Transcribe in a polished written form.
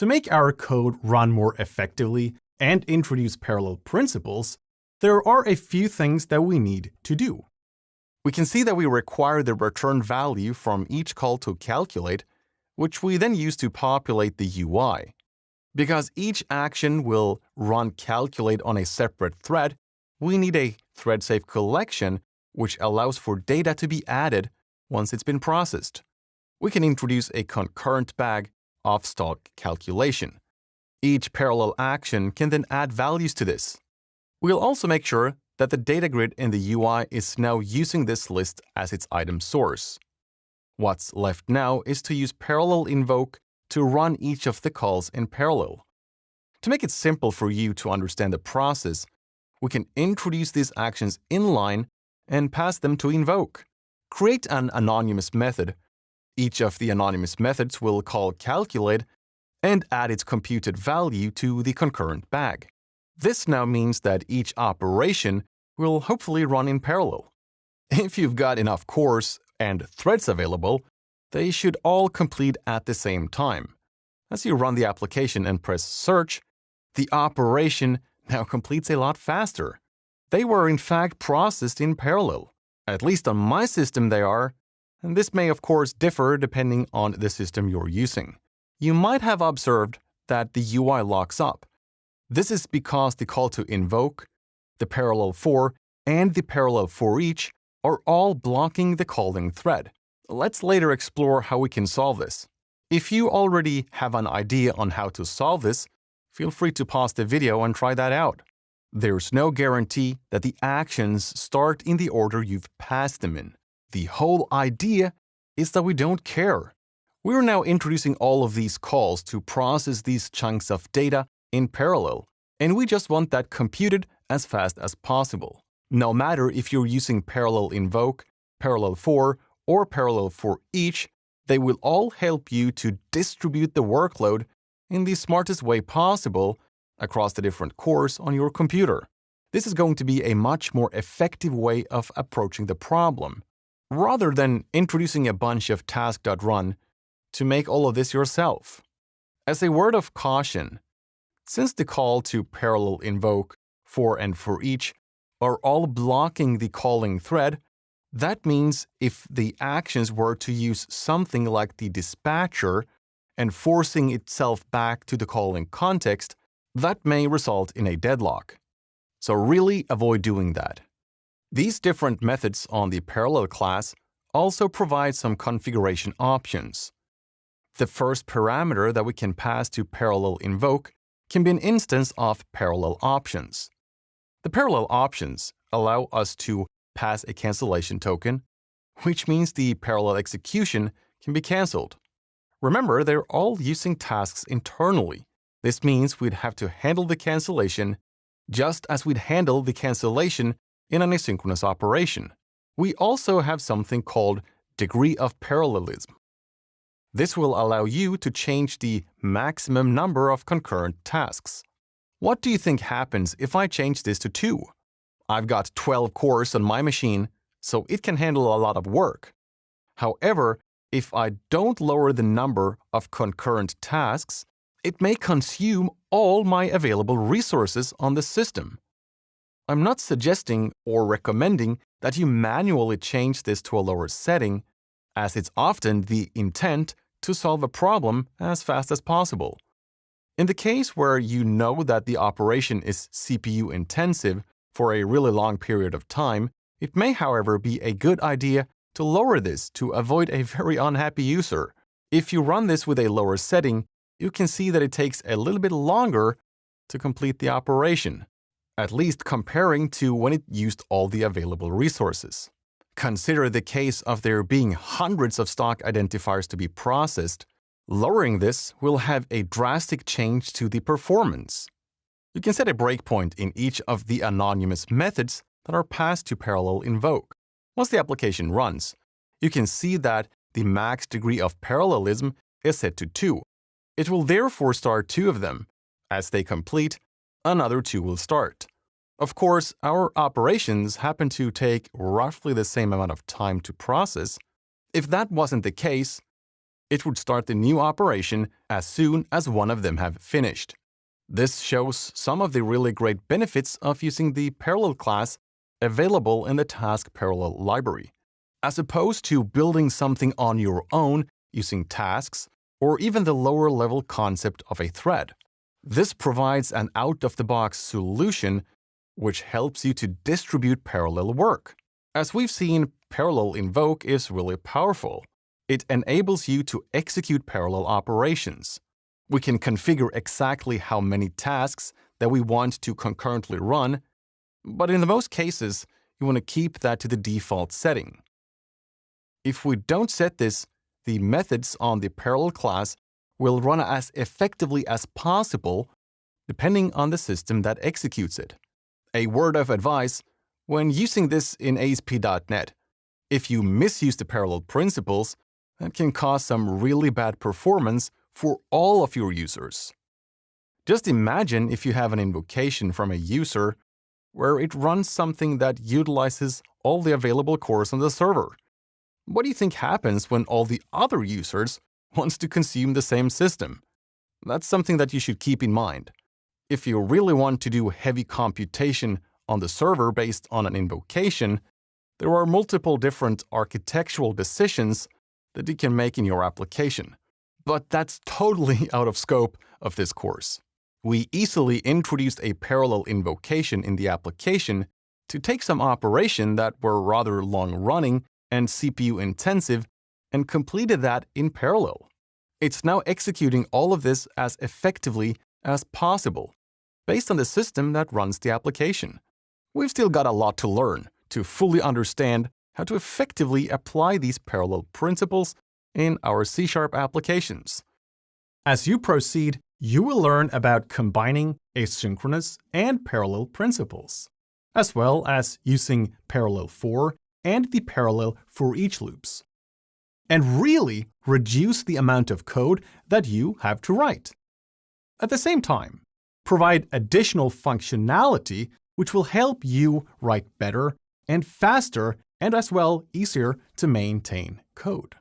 To make our code run more effectively and introduce parallel principles, there are a few things that we need to do. We can see that we require the return value from each call to calculate, which we then use to populate the UI. Because each action will run calculate on a separate thread, we need a thread-safe collection which allows for data to be added once it's been processed. We can introduce a concurrent bag of stock calculation. Each parallel action can then add values to this. We'll also make sure that the data grid in the UI is now using this list as its item source. What's left now is to use parallel invoke to run each of the calls in parallel. To make it simple for you to understand the process, we can introduce these actions inline and pass them to invoke. Create an anonymous method. Each of the anonymous methods will call calculate and add its computed value to the concurrent bag. This now means that each operation will hopefully run in parallel. If you've got enough cores and threads available, they should all complete at the same time. As you run the application and press search, the operation now completes a lot faster. They were in fact processed in parallel. At least on my system they are, and this may of course differ depending on the system you're using. You might have observed that the UI locks up. This is because the call to invoke, the parallel for, and the parallel for each are all blocking the calling thread. Let's later explore how we can solve this. If you already have an idea on how to solve this, feel free to pause the video and try that out. There's no guarantee that the actions start in the order you've passed them in. The whole idea is that we don't care. We're now introducing all of these calls to process these chunks of data in parallel, and we just want that computed as fast as possible. No matter if you're using parallel invoke, parallel for, or parallel for each, they will all help you to distribute the workload in the smartest way possible across the different cores on your computer. This is going to be a much more effective way of approaching the problem, rather than introducing a bunch of task.run to make all of this yourself. As a word of caution, since the call to parallel invoke, for and for each are all blocking the calling thread, that means if the actions were to use something like the dispatcher and forcing itself back to the calling context, that may result in a deadlock. So really avoid doing that. These different methods on the parallel class also provide some configuration options. The first parameter that we can pass to parallel invoke can be an instance of parallel options. The parallel options allow us to pass a cancellation token, which means the parallel execution can be canceled. Remember, they're all using tasks internally. This means we'd have to handle the cancellation just as we'd handle the cancellation in an asynchronous operation. We also have something called degree of parallelism. This will allow you to change the maximum number of concurrent tasks. What do you think happens if I change this to 2? I've got 12 cores on my machine, so it can handle a lot of work. However, if I don't lower the number of concurrent tasks, it may consume all my available resources on the system. I'm not suggesting or recommending that you manually change this to a lower setting, as it's often the intent to solve a problem as fast as possible. In the case where you know that the operation is CPU intensive for a really long period of time, it may, however, be a good idea to lower this to avoid a very unhappy user. If you run this with a lower setting, you can see that it takes a little bit longer to complete the operation, at least comparing to when it used all the available resources. Consider the case of there being hundreds of stock identifiers to be processed. Lowering this will have a drastic change to the performance. You can set a breakpoint in each of the anonymous methods that are passed to parallel invoke. Once the application runs, you can see that the max degree of parallelism is set to 2. It will therefore start 2 of them. As they complete, another 2 will start. Of course, our operations happen to take roughly the same amount of time to process. If that wasn't the case, It would start the new operation as soon as one of them have finished. This shows some of the really great benefits of using the parallel class available in the task parallel library, as opposed to building something on your own using tasks or even the lower-level concept of a thread. This provides an out-of-the-box solution which helps you to distribute parallel work. As we've seen, Parallel Invoke is really powerful. It enables you to execute parallel operations. We can configure exactly how many tasks that we want to concurrently run, but in the most cases, you want to keep that to the default setting. If we don't set this, the methods on the parallel class will run as effectively as possible, depending on the system that executes it. A word of advice: when using this in ASP.NET, if you misuse the parallel principles, that can cause some really bad performance for all of your users. Just imagine if you have an invocation from a user where it runs something that utilizes all the available cores on the server. What do you think happens when all the other users wants to consume the same system? That's something that you should keep in mind. If you really want to do heavy computation on the server based on an invocation, there are multiple different architectural decisions that you can make in your application. But that's totally out of scope of this course. We easily introduced a parallel invocation in the application to take some operation that were rather long-running and CPU-intensive and completed that in parallel. It's now executing all of this as effectively as possible, based on the system that runs the application. We've still got a lot to learn to fully understand how to effectively apply these parallel principles in our C# applications. As you proceed, you will learn about combining asynchronous and parallel principles, as well as using parallel for and the parallel for each loops, and really reduce the amount of code that you have to write. At the same time, provide additional functionality which will help you write better and faster and as well easier to maintain code.